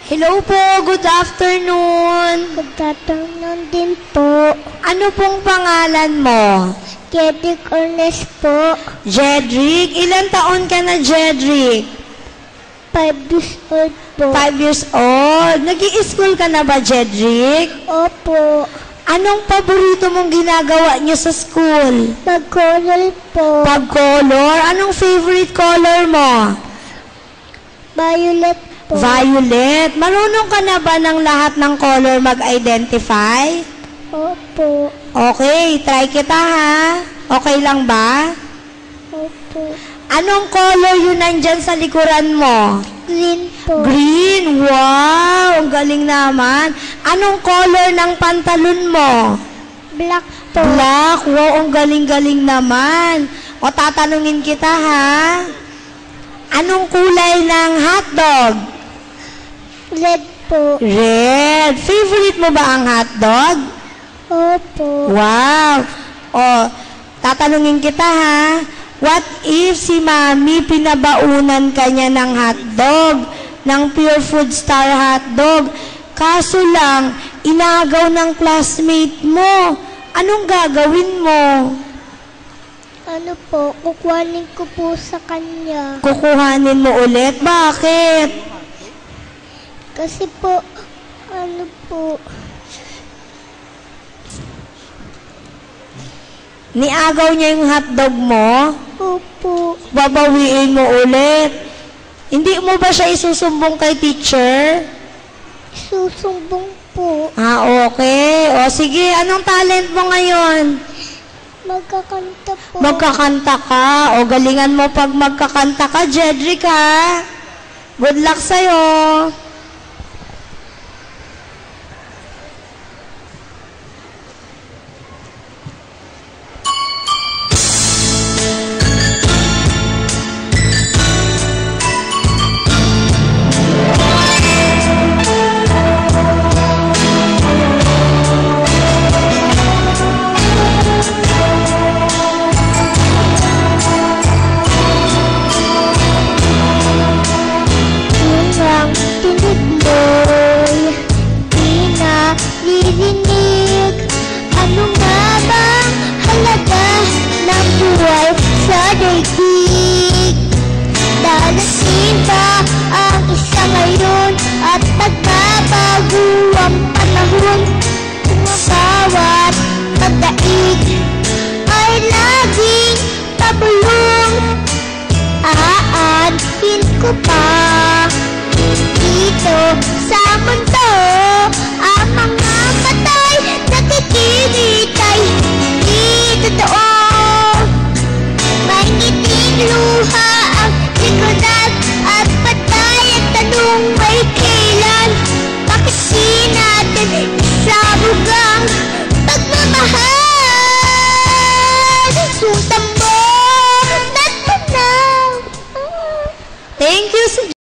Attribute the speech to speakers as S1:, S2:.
S1: Hello po, good afternoon.
S2: Good afternoon din po.
S1: Ano pong pangalan mo?
S2: Jedrick Ornes po.
S1: Jedrick? Ilan taon ka na, Jedrick?
S2: 5 years old po.
S1: 5 years old. Nag-i-school ka na ba, Jedrick?
S2: Opo.
S1: Anong paborito mong ginagawa niyo sa school?
S2: Mag-color po.
S1: Pag-color? Anong favorite color mo?
S2: Violet po.
S1: Violet. Marunong ka na ba ng lahat ng color mag-identify?
S2: Opo.
S1: Okay, try kita ha. Okay lang ba?
S2: Opo.
S1: Anong color yun nandyan sa likuran mo?
S2: Green po.
S1: Green. Wow, ang galing naman. Anong color ng pantalon mo?
S2: Black po.
S1: Black. Wow, ang galing-galing naman. O tatanungin kita ha. Anong kulay ng hotdog?
S2: Red po.
S1: Red. Favorite mo ba ang hotdog?
S2: Opo.
S1: Wow. O, tatanungin kita ha. What if si Mami pinabaunan kanya ng hotdog, ng Pure Food Star hotdog, kaso lang, inagaw ng classmate mo, anong gagawin mo?
S2: Ano po, kukuhanin ko po sa kanya.
S1: Kukuhanin mo ulit? Bakit?
S2: Kasi po, ano po,
S1: niagaw niya yung hotdog mo?
S2: opo.
S1: Babawiin mo ulit. Hindi mo ba siya isusumbong kay teacher?
S2: Susumbong po.
S1: Ah, okay. O sige, anong talent mo ngayon?
S2: Magkakanta po.
S1: Magkakanta ka. O galingan mo pag magkakanta ka, Jedrick ha. Good luck sa'yo.
S2: Bawat pagdaig